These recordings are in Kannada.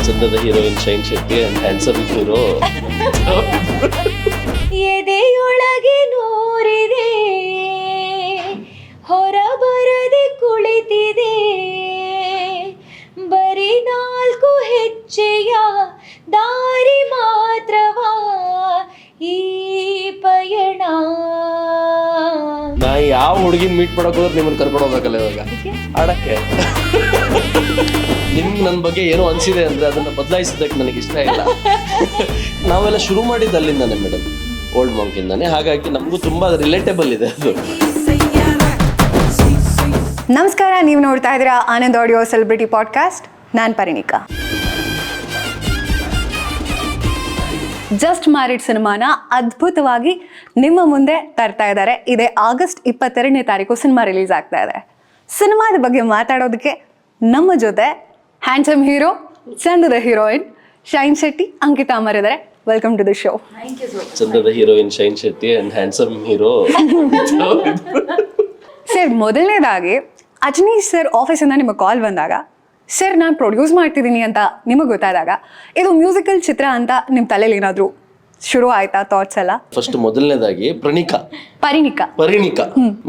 ಚಂದದ heroine Shine Shetty and handsome hero. ಎದೆಯೊಳಗೆ ನೂರಿದೆ, ಹೊರಬರದೆ ಕುಳಿತಿದೆ, ಬರೀ 4 ಹೆಜ್ಜೆಯ ದಾರಿ ಮಾತ್ರವಾ ಈ ಪಯಣ. ನಾ ಯಾವ ಹುಡುಗಿನ ಮೀಟ್ ಮಾಡಕ್ ಹೋದ್ರೆ ನಿಮ್ಮನ್ನ ಕರ್ಕೊಂಡು ಹೋಗ್ಬೇಕಲ್ಲ ಇವಾಗ ಆಡಕ್ಕೆ. ನಿಮ್ಗೆ ನನ್ನ ಬಗ್ಗೆ ಏನೋ ಅನ್ಸಿದೆ ಅಂದ್ರೆ ಅದನ್ನ ಬದಲಾಯಿಸೋದಕ್ಕೆ ನನಗೆ ಇಷ್ಟ ಇಲ್ಲ. ನಾವೆಲ್ಲ ಶುರು ಮಾಡಿದ್ದು ಅಲ್ಲಿಂದಾನೆ ಮೇಡಮ್, ಓಲ್ಡ್ ಮಂಕಿಂದಾನೆ. ಹಾಗಾಗಿ ನಮಗೂ ತುಂಬಾ ರಿಲೇಟೇಬಲ್ ಇದೆ ಅದು. ನಮಸ್ಕಾರ, ನೀವು ನೋಡ್ತಾ ಇದ್ದೀರಾ ಆನಂದ್ ಆಡಿಯೋ ಸೆಲೆಬ್ರಿಟಿ ಪಾಡ್ಕಾಸ್ಟ್. ನಾನು ಪರಿಣಿಕಾ. ಜಸ್ಟ್ ಮ್ಯಾರಿಡ್ ಸಿನಿಮಾನ ಅದ್ಭುತವಾಗಿ ನಿಮ್ಮ ಮುಂದೆ ತರ್ತಾ ಇದ್ದಾರೆ. ಇದೇ ಆಗಸ್ಟ್ 22ನೇ ತಾರೀಕು ಸಿನಿಮಾ ರಿಲೀಸ್ ಆಗ್ತಾ ಇದೆ. ಸಿನಿಮಾದ ಬಗ್ಗೆ ಮಾತಾಡೋದಕ್ಕೆ ನಮ್ಮ ಜೊತೆ ಹ್ಯಾಂಡ್ಸಮ್ ಹೀರೋ, ಚಂದದ ಹೀರೋಯಿನ್ ಶೈನ್ ಶೆಟ್ಟಿ, ಅಂಕಿತಾ ಅಮರ್ ಇದ್ದಾರೆ. Welcome to the show. ಚಂದದ heroine Shine Shetty and handsome hero. Sir, ಮೊದಲನೇದಾಗಿ ಅಜನೀಶ್ ಸರ್ ಆಫೀಸಿಂದ ನಿಮಗೆ ಕಾಲ್ ಬಂದಾಗ, ಸರ್ ನಾನು ಪ್ರೊಡ್ಯೂಸ್ ಮಾಡ್ತಿದ್ದೀನಿ ಅಂತ ನಿಮಗೆ ಗೊತ್ತಾದಾಗ ಇದು ಮ್ಯೂಸಿಕಲ್ ಚಿತ್ರ ಅಂತ ನಿಮ್ಮ ತಲೆಯಲ್ಲಿ ಏನಾದರೂ ಶುರು ಆಯ್ತಾ ಥಾಟ್ಸ್ ಎಲ್ಲ? ಫಸ್ಟ್ ಮೊದಲನೇದಾಗಿ ಪರಿಣಿಕಾ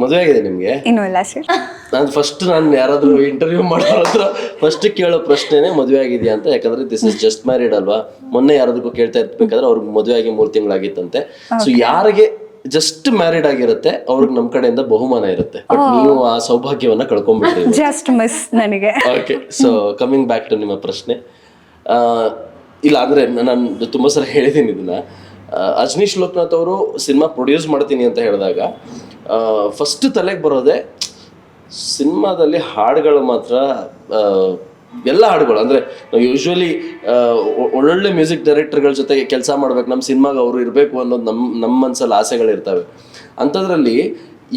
ಮದುವೆ ಆಗಿದೆ ನಿಮ್ಗೆ? ಇನ್ನೂ ಇಲ್ಲ ಸರ್. ನಾನು ಯಾರಾದ್ರೂ ಇಂಟರ್ವ್ಯೂ ಮಾಡೋರ ಹತ್ರ ಫಸ್ಟ್ ಕೇಳೋ ಪ್ರಶ್ನೆನೇ ಮದುವೆ ಆಗಿದೆಯಾ ಅಂತ. ಯಾಕಂದ್ರೆ ದಿಸ್ ಇಸ್ ಜಸ್ಟ್ ಮ್ಯಾರಿಡ್ ಅಲ್ವಾ. ಮೊನ್ನೆ ಯಾರಾದ್ರೂ ಕೇಳ್ತಾ ಇರ್ಬೇಕಾದ್ರೆ ಅವ್ರಿಗೆ ಮದುವೆ ಆಗಿ 3 ತಿಂಗಳಾಗಿತ್ತಂತೆ. ಸೊ ಯಾರಿಗೆ ಜಸ್ಟ್ ಮ್ಯಾರಿಡ್ ಆಗಿರುತ್ತೆ ಅವ್ರಿಗೆ ನಮ್ ಕಡೆಯಿಂದ ಬಹುಮಾನ ಇರುತ್ತೆ. ಬಟ್ ನೀವು ಆ ಸೌಭಾಗ್ಯವನ್ನ ಕಳ್ಕೊಂಡ್ಬಿಟ್ರಿ. ಜಸ್ಟ್ ಮಿಸ್ ನನಗೆ. Okay, so coming back to ನಿಮ್ಮ ಪ್ರಶ್ನೆ. ಇಲ್ಲ ಅಂದ್ರೆ ನಾನು ತುಂಬಾ ಸಲ ಹೇಳಿದ್ದೀನಿ ಇದನ್ನ. ಅಜನೀಶ್ ಲೋಕನಾಥ್ ಅವರು ಸಿನಿಮಾ ಪ್ರೊಡ್ಯೂಸ್ ಮಾಡ್ತೀನಿ ಅಂತ ಹೇಳಿದಾಗ ಫಸ್ಟ್ ತಲೆಗೆ ಬರೋದೆ ಸಿನಿಮಾದಲ್ಲಿ ಹಾಡುಗಳು ಮಾತ್ರ. ಎಲ್ಲ ಹಾಡುಗಳು ಅಂದರೆ ನಾವು ಯೂಶ್ವಲಿ ಒಳ್ಳೊಳ್ಳೆ ಮ್ಯೂಸಿಕ್ ಡೈರೆಕ್ಟರ್ಗಳ ಜೊತೆಗೆ ಕೆಲಸ ಮಾಡ್ಬೇಕು, ನಮ್ಮ ಸಿನಿಮಾಗೆ ಅವರು ಇರಬೇಕು ಅನ್ನೋದು ನಮ್ಮ ಮನಸ್ಸಲ್ಲಿ ಆಸೆಗಳಿರ್ತವೆ. ಅಂಥದ್ರಲ್ಲಿ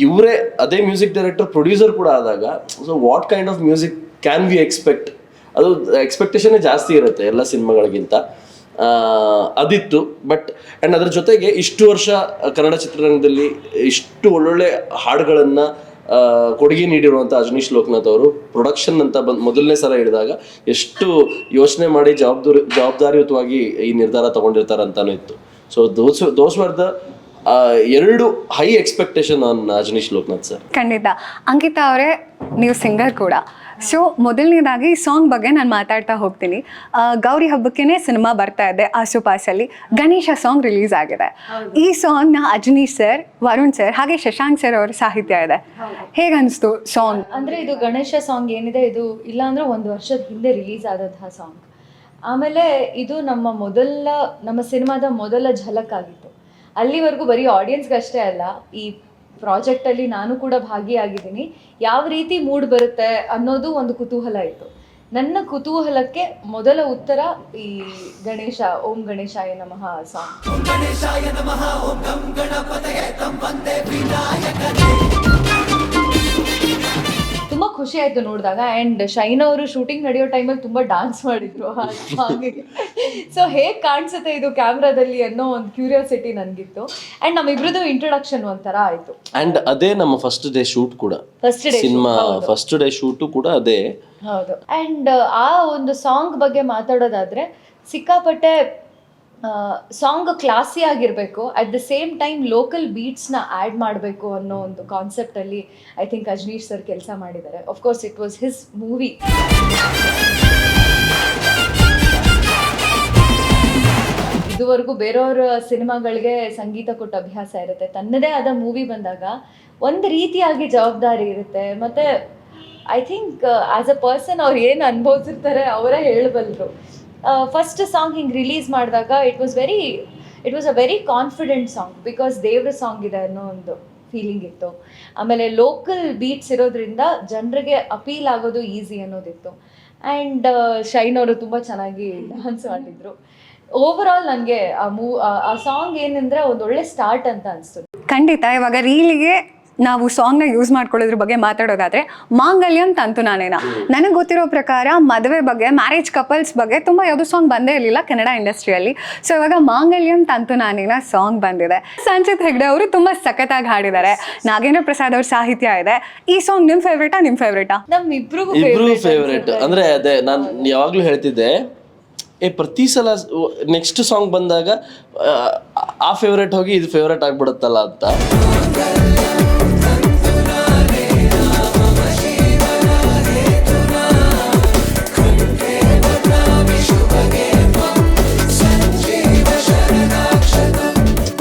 ಇವರೇ ಅದೇ ಮ್ಯೂಸಿಕ್ ಡೈರೆಕ್ಟರ್ ಪ್ರೊಡ್ಯೂಸರ್ ಕೂಡ ಆದಾಗ, so what kind of music can we expect, ಅದು ಎಕ್ಸ್ಪೆಕ್ಟೇಷನ್ನೇ ಜಾಸ್ತಿ ಇರುತ್ತೆ ಎಲ್ಲ ಸಿನಿಮಾಗಳಿಗಿಂತ. ಅದಿತ್ತು. ಬಟ್ ಆ್ಯಂಡ್ ಅದ್ರ ಜೊತೆಗೆ ಇಷ್ಟು ವರ್ಷ ಕನ್ನಡ ಚಿತ್ರರಂಗದಲ್ಲಿ ಇಷ್ಟು ಒಳ್ಳೊಳ್ಳೆ ಹಾಡುಗಳನ್ನು ಕೊಡುಗೆ ನೀಡಿರುವಂಥ ಅಜನೀಶ್ ಲೋಕನಾಥ್ ಅವರು ಪ್ರೊಡಕ್ಷನ್ ಅಂತ ಮೊದಲನೇ ಸಲ ಹೇಳಿದಾಗ ಎಷ್ಟು ಯೋಚನೆ ಮಾಡಿ ಜವಾಬ್ದಾರಿಯುತವಾಗಿ ಈ ನಿರ್ಧಾರ ತಗೊಂಡಿರ್ತಾರಂತಾನು ಇತ್ತು. So those were the 2 high expectation on Ajaneesh Loknath sir. ಖಂಡಿತ. ಅಂಕಿತಾ ಅವರೇ, ನೀವು ಸಿಂಗರ್ ಕೂಡ. ಸೊ ಮೊದಲನೇದಾಗಿ ಸಾಂಗ್ ಬಗ್ಗೆ ನಾನು ಮಾತಾಡ್ತಾ ಹೋಗ್ತೀನಿ. ಗೌರಿ ಹಬ್ಬಕ್ಕೇನೆ ಸಿನಿಮಾ ಬರ್ತಾ ಇದೆ ಆಸುಪಾಸಲ್ಲಿ. ಗಣೇಶ ಸಾಂಗ್ ರಿಲೀಸ್ ಆಗಿದೆ. ಈ ಸಾಂಗ್ನ ಅಜನೀಶ್ ಸರ್, ವರುಣ್ ಸರ್ ಹಾಗೆ ಶಶಾಂಕ್ ಸರ್ ಅವರ ಸಾಹಿತ್ಯ ಇದೆ. ಹೇಗನ್ನಿಸ್ತು ಸಾಂಗ್? ಅಂದರೆ ಇದು ಗಣೇಶ ಸಾಂಗ್ ಏನಿದೆ, ಇದು ಇಲ್ಲ ಅಂದರೆ 1 ವರ್ಷದ ಹಿಂದೆ ರಿಲೀಸ್ ಆದಂತಹ ಸಾಂಗ್. ಆಮೇಲೆ ಇದು ನಮ್ಮ ಸಿನಿಮಾದ ಮೊದಲ ಝಲಕ್ ಆಗಿತ್ತು. ಅಲ್ಲಿವರೆಗೂ ಬರೀ ಆಡಿಯನ್ಸ್ಗೆ ಅಷ್ಟೇ ಅಲ್ಲ, ಈ ಪ್ರಾಜೆಕ್ಟಲ್ಲಿ ನಾನು ಕೂಡ ಭಾಗಿಯಾಗಿದ್ದೀನಿ. ಯಾವ ರೀತಿ ಮೂಡ್ ಬರುತ್ತೆ ಅನ್ನೋದು ಒಂದು ಕುತೂಹಲ ಇತ್ತು. ನನ್ನ ಕುತೂಹಲಕ್ಕೆ ಮೊದಲ ಉತ್ತರ ಈ ಗಣೇಶ, ಓಂ ಗಣೇಶಾಯ ನಮಃ ಸಾಂಗ್. ತುಂಬ ಖುಷಿ ಆಯಿತು ನೋಡಿದಾಗ. ಆ್ಯಂಡ್ ಶೈನ್ ಅವರು ಶೂಟಿಂಗ್ ನಡೆಯೋ ಟೈಮಲ್ಲಿ ತುಂಬ ಡಾನ್ಸ್ ಮಾಡಿದ್ರು ಆ ಸಾಂಗಿಗೆ. ಸೊ ಹೇಗೆ ಕಾಣಿಸುತ್ತೆ ಇದು ಕ್ಯಾಮ್ರಾದಲ್ಲಿ ಅನ್ನೋ ಒಂದು ಕ್ಯೂರಿಯಾಸಿಟಿ ನನಗಿತ್ತು. ಆ್ಯಂಡ್ ನಮ್ಮಿಬ್ರದ್ದು ಇಂಟ್ರೊಡಕ್ಷನ್ ಒಂಥರ ಆಯಿತು. ಆ್ಯಂಡ್ ಅದೇ ನಮ್ಮ ಫಸ್ಟ್ ಡೇ ಶೂಟ್ ಕೂಡ. ಸಿನಿಮಾ ಫಸ್ಟ್ ಡೇ ಶೂಟು ಕೂಡ ಅದೇ. ಹೌದು. ಆ್ಯಂಡ್ ಆ ಒಂದು ಸಾಂಗ್ ಬಗ್ಗೆ ಮಾತಾಡೋದಾದರೆ, ಸಿಕ್ಕಾಪಟ್ಟೆ ಸಾಂಗ್ ಕ್ಲಾಸಿ ಆಗಿರಬೇಕು, at the same time local ಬೀಟ್ಸ್ನ ಆ್ಯಡ್ ಮಾಡಬೇಕು ಅನ್ನೋ ಒಂದು ಕಾನ್ಸೆಪ್ಟಲ್ಲಿ ಐ ಥಿಂಕ್ ಅಜನೀಶ್ ಸರ್ ಕೆಲಸ ಮಾಡಿದ್ದಾರೆ. Of course it was his movie. ಇದುವರೆಗೂ ಬೇರೆಯವ್ರ ಸಿನಿಮಾಗಳಿಗೆ ಸಂಗೀತ ಕೊಟ್ಟ ಅಭ್ಯಾಸ ಇರುತ್ತೆ. ತನ್ನದೇ ಆದ ಮೂವಿ ಬಂದಾಗ ಒಂದು ರೀತಿಯಾಗಿ ಜವಾಬ್ದಾರಿ ಇರುತ್ತೆ. ಮತ್ತು I think as a person ಅವ್ರು ಏನು ಅನುಭವಿಸಿರ್ತಾರೆ ಅವರೇ ಹೇಳಬಲ್ಲರು. ಫಸ್ಟ್ ಸಾಂಗ್ ಹಿಂಗೆ ರಿಲೀಸ್ ಮಾಡಿದಾಗ it was a very confident song, because ದೇವ್ರ ಸಾಂಗ್ ಇದೆ ಅನ್ನೋ ಒಂದು ಫೀಲಿಂಗ್ ಇತ್ತು. ಆಮೇಲೆ ಲೋಕಲ್ ಬೀಟ್ಸ್ ಇರೋದ್ರಿಂದ ಜನರಿಗೆ ಅಪೀಲ್ ಆಗೋದು ಈಸಿ ಅನ್ನೋದಿತ್ತು. ಆ್ಯಂಡ್ ಶೈನ್ ಅವರು ತುಂಬ ಚೆನ್ನಾಗಿ ಡ್ಯಾನ್ಸ್ ಮಾಡಿದ್ರು. ಓವರ್ ಆಲ್ ನನಗೆ ಆ ಸಾಂಗ್ ಏನಂದರೆ ಒಂದೊಳ್ಳೆ ಸ್ಟಾರ್ಟ್ ಅಂತ ಅನಿಸ್ತು. ಖಂಡಿತ. ಇವಾಗ ರೀಲಿಗೆ ನಾವು ಸಾಂಗ್ನ ಯೂಸ್ ಮಾಡ್ಕೊಳ್ಳೋದ್ರ ಬಗ್ಗೆ ಮಾತಾಡೋದಾದ್ರೆ, ಮಾಂಗಲ್ಯಂ ತಂತು ನಾನೇನ. ನನಗೆ ಗೊತ್ತಿರೋ ಪ್ರಕಾರ ಮದುವೆ ಬಗ್ಗೆ, ಮ್ಯಾರೇಜ್ ಕಪಲ್ಸ್ ಬಗ್ಗೆ ತುಂಬ ಯಾವುದೂ ಸಾಂಗ್ ಬಂದೇ ಇರಲಿಲ್ಲ ಕನ್ನಡ ಇಂಡಸ್ಟ್ರಿಯಲ್ಲಿ. ಸೊ ಇವಾಗ ಮಾಂಗಲ್ಯಂ ತಂತು ನಾನೇನ ಸಾಂಗ್ ಬಂದಿದೆ. ಸಂಚಿತ್ ಹೆಗ್ಡೆ ಅವರು ತುಂಬ ಸಖತ್ತಾಗಿ ಹಾಡಿದ್ದಾರೆ. ನಾಗೇಂದ್ರ ಪ್ರಸಾದ್ ಅವ್ರ ಸಾಹಿತ್ಯ ಇದೆ. ಈ ಸಾಂಗ್ ನಿಮ್ಮ ಫೇವ್ರೇಟಾ? ನಮ್ಮಿಬ್ರಿಗೂ ಫೇವ್ರೇಟ್. ಅಂದ್ರೆ ಅದೇ ನಾನು ಯಾವಾಗ್ಲೂ ಹೇಳ್ತಿದ್ದೆ, ಪ್ರತಿ ಸಲ ನೆಕ್ಸ್ಟ್ ಸಾಂಗ್ ಬಂದಾಗ ಆ ಫೇವ್ರೇಟ್ ಹೋಗಿ ಇದು ಫೇವ್ರೇಟ್ ಆಗ್ಬಿಡುತ್ತಲ್ಲ ಅಂತ.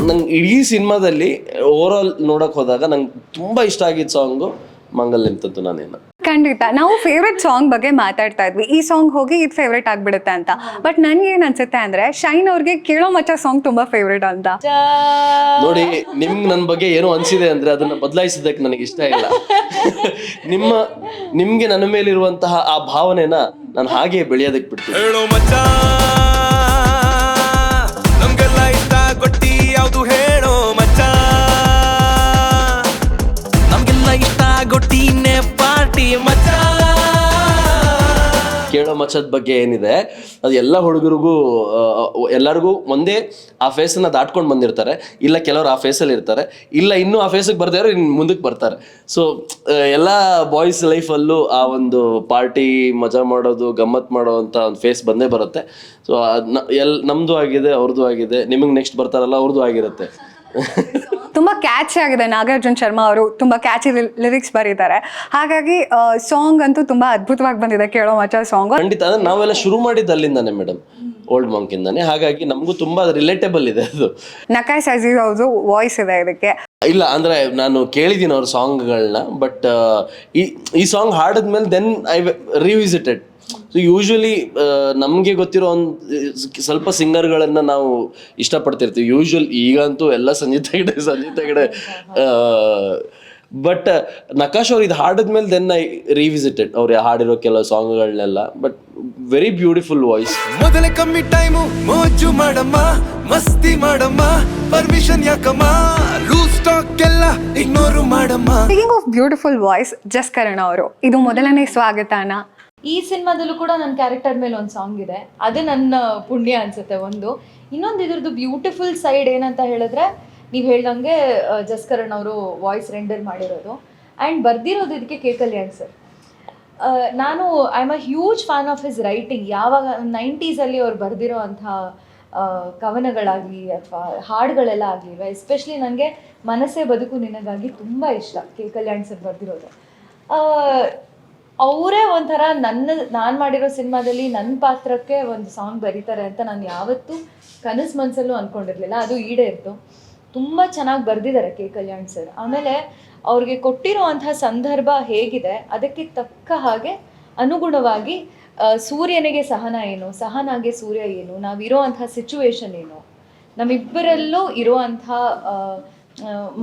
ನಂಗೆ ಇಡೀ ಸಿನಿಮಾದಲ್ಲಿ ಓವರಾಲ್ ನೋಡಕ್ ಹೋದಾಗ ನಂಗೆ ತುಂಬಾ ಇಷ್ಟ ಆಗಿದ್ದ ಸಾಂಗು ಮಾಂಗಲ್ಯಂ ತಂತು ನಾನೇನ. ಖಂಡಿತ ನಾವು ಫೇವ್ರೆಟ್ ಸಾಂಗ್ ಬಗ್ಗೆ ಮಾತಾಡ್ತಾ ಇದ್ವಿ, ಈ ಸಾಂಗ್ ಹೋಗಿ ಇದು ಫೇವ್ರೇಟ್ ಆಗ್ಬಿಡುತ್ತೆ ಅಂತ. ಬಟ್ ನನ್ಗೆ ಏನ್ ಅನ್ಸುತ್ತೆ ಅಂದ್ರೆ ಶೈನ್ ಅವ್ರಿಗೆ ಕೇಳೋ ಮಚ್ಚ ಸಾಂಗ್ ತುಂಬಾ ಫೇವ್ರೇಟ್ ಅಂತ. ನೋಡಿ, ನಿಮ್ಗೆ ನನ್ನ ಬಗ್ಗೆ ಏನೋ ಅನ್ಸಿದೆ ಅಂದ್ರೆ ಅದನ್ನ ಬದಲಾಯಿಸೋದಕ್ಕೆ ನನಗೆ ಇಷ್ಟ ಇಲ್ಲ. ನಿಮ್ಗೆ ನನ್ನ ಮೇಲಿರುವಂತಹ ಆ ಭಾವನೆನ ನಾನು ಹಾಗೆ ಬೆಳೆಯೋದಕ್ಕೆ ಬಿಡ್ತೀನಿ. ಹೇಳೋ ಮಚ್ಚ ನಮ್ಗೆಲ್ಲ ಇಷ್ಟ ಗೊತ್ತಿ ಯಾವುದು ಹೇಳೋ ಮಚ್ಚ, ನಮ್ಗೆಲ್ಲ ಇಷ್ಟ ಗೊತ್ತಿನೇ ಪಾರ್ಟಿ ಮಚ್ಚ. ಕೇಳೋ ಮಚ್ಚದ ಬಗ್ಗೆ ಏನಿದೆ ಅದು ಎಲ್ಲ ಹುಡುಗರಿಗೂ ಎಲ್ಲರಿಗೂ ಒಂದೇ ಆ ಫೇಸನ್ನ ದಾಟ್ಕೊಂಡು ಬಂದಿರ್ತಾರೆ, ಇಲ್ಲ ಕೆಲವರು ಆ ಫೇಸಲ್ಲಿ ಇರ್ತಾರೆ, ಇಲ್ಲ ಇನ್ನೂ ಆ ಫೇಸಿಗೆ ಬರ್ತಾರೆ ಇನ್ನು ಮುಂದಕ್ಕೆ ಬರ್ತಾರೆ. ಸೊ ಎಲ್ಲ ಬಾಯ್ಸ್ ಲೈಫಲ್ಲೂ ಆ ಒಂದು ಪಾರ್ಟಿ ಮಜಾ ಮಾಡೋದು ಗಮ್ಮತ್ ಮಾಡೋ ಅಂತ ಒಂದು ಫೇಸ್ ಬಂದೇ ಬರುತ್ತೆ. ಸೊ ನಮ್ಮದು ಆಗಿದೆ, ಅವ್ರದ್ದು ಆಗಿದೆ, ನಿಮಗೆ ನೆಕ್ಸ್ಟ್ ಬರ್ತಾರಲ್ಲ ಅವ್ರದ್ದು ಆಗಿರುತ್ತೆ. ತುಂಬಾ ಕ್ಯಾಚಿ ಆಗಿದೆ. ನಾಗಾರ್ಜುನ್ ಶರ್ಮಾ ಅವರು ತುಂಬಾ ಕ್ಯಾಚಿ ಲಿರಿಕ್ಸ್ ಬರೀತಾರೆ, ಹಾಗಾಗಿ ಸಾಂಗ್ ಅಂತೂ ತುಂಬಾ ಅದ್ಭುತವಾಗಿ ಬಂದಿದೆ ಕೇಳೋ ಮಚ್ಚ ಸಾಂಗ್. ಖಂಡಿತ, ಅಂದ್ರೆ ನಾವೆಲ್ಲ ಶುರು ಮಾಡಿದ್ದು ಅಲ್ಲಿಂದಾನೆ ಮೇಡಮ್, ಓಲ್ಡ್ ಮಾಂಕ್ ಇಂದಾನೆ. ಹಾಗಾಗಿ ನಮಗೂ ತುಂಬಾ ರಿಲೇಟೇಬಲ್ ಇದೆ ಅದು. ನಕಾಶ್ ಅಜೀಜ್ ಅವ್ರದ್ದು ವಾಯ್ಸ್ ಇದೆ ಇದಕ್ಕೆ. ಇಲ್ಲ ಅಂದ್ರೆ ನಾನು ಕೇಳಿದ್ದೀನಿ ಅವ್ರ ಸಾಂಗ್ಗಳನ್ನ, ಬಟ್ ಈ ಸಾಂಗ್ ಹಾಡಿದ್ಮೇಲೆ then I revisited. So usually ನಮಗೆ ಗೊತ್ತಿರೋ ಒಂದು ಸ್ವಲ್ಪ ಸಿಂಗರ್ಗಳನ್ನು ನಾವು ಇಷ್ಟಪಡ್ತಿರ್ತೀವಿ ಈಗಂತೂ ಎಲ್ಲ ಸಂಗೀತ ಹೆಗಡೆ. ಬಟ್ ನಕಾಶ್ ಅವ್ರು ಇದು ಹಾಡಿದ್ಮೇಲೆ ದೆನ್ ಐ ರಿವಿಸಿಟೆಡ್ ಅವ್ರು ಹಾಡಿರೋ ಕೆಲವು ಸಾಂಗ್ಗಳನ್ನೆಲ್ಲ. But very beautiful voice. ಮೊದಲೇ ಕಮ್ಮಿ ಟೈಮು ಮೋಜು ಮಾಡಮ್ಮ, ಮಸ್ತಿ ಮಾಡಮ್ಮ, ಪರ್ಮಿಷನ್ ಯಾಕಮ್ಮ, ಲೂಸ್ ಸ್ಟಾಕ್ ಎಲ್ಲ ಇಗ್ನೋರು ಮಾಡಮ್ಮ. ಸ್ಪೀಕಿಂಗ್ ಆಫ್ ಬ್ಯೂಟಿಫುಲ್ ವಾಯ್ಸ್, ಜಸ್ಕರಣ ಅವರು ಇದು ಮೊದಲನೇ ಸ್ವಾಗತನ. ಈ ಸಿನಿಮಾದಲ್ಲೂ ಕೂಡ ನನ್ನ ಕ್ಯಾರೆಕ್ಟರ್ ಮೇಲೆ ಒಂದು ಸಾಂಗ್ ಇದೆ, ಅದು ನನ್ನ ಪುಣ್ಯ ಅನ್ಸುತ್ತೆ. ಇನ್ನೊಂದು ಇದ್ರದ್ದು ಬ್ಯೂಟಿಫುಲ್ ಸೈಡ್ ಏನಂತ ಹೇಳಿದ್ರೆ, ನೀವು ಹೇಳ್ದಂಗೆ ಜಸ್ಕರಣ್ ಅವರು ವಾಯ್ಸ್ ರೆಂಡರ್ ಮಾಡಿರೋದು ಆ್ಯಂಡ್ ಬರ್ದಿರೋದು ಇದಕ್ಕೆ ಕೆ ಕಲ್ಯಾಣ್ ಸರ್. ನಾನು I am a huge fan of his writing. ಯಾವಾಗ 90s ಅವ್ರು ಬರೆದಿರೋ ಅಂಥ ಕವನಗಳಾಗಲಿ ಅಥವಾ ಹಾಡುಗಳೆಲ್ಲ ಆಗಲಿ, ಎಸ್ಪೆಷಲಿ ನನಗೆ ಮನಸ್ಸೇ ಬದುಕು ನಿನಗಾಗಿ ತುಂಬ ಇಷ್ಟ ಕೆ ಕಲ್ಯಾಣ್ ಸರ್ ಬರೆದಿರೋದು. ಅವರೇ ಒಂಥರ ನಾನು ಮಾಡಿರೋ ಸಿನಿಮಾದಲ್ಲಿ ನನ್ನ ಪಾತ್ರಕ್ಕೆ ಒಂದು ಸಾಂಗ್ ಬರೀತಾರೆ ಅಂತ ನಾನು ಯಾವತ್ತೂ ಕನಸು ಮನಸ್ಸಲ್ಲೂ ಅಂದ್ಕೊಂಡಿರಲಿಲ್ಲ. ಅದು ಈಡೇರಿತು. ತುಂಬ ಚೆನ್ನಾಗಿ ಬರೆದಿದ್ದಾರೆ ಕೆ ಕಲ್ಯಾಣ್ ಸರ್. ಆಮೇಲೆ ಅವ್ರಿಗೆ ಕೊಟ್ಟಿರೋ ಅಂಥ ಸಂದರ್ಭ ಹೇಗಿದೆ ಅದಕ್ಕೆ ತಕ್ಕ ಹಾಗೆ ಅನುಗುಣವಾಗಿ ಸೂರ್ಯನಿಗೆ ಸಹನ ಏನು, ಸಹನಾಗೆ ಸೂರ್ಯ ಏನು, ನಾವಿರೋ ಅಂಥ ಸಿಚುವೇಶನ್ ಏನು, ನಮ್ಮಿಬ್ಬರಲ್ಲೂ ಇರುವಂಥ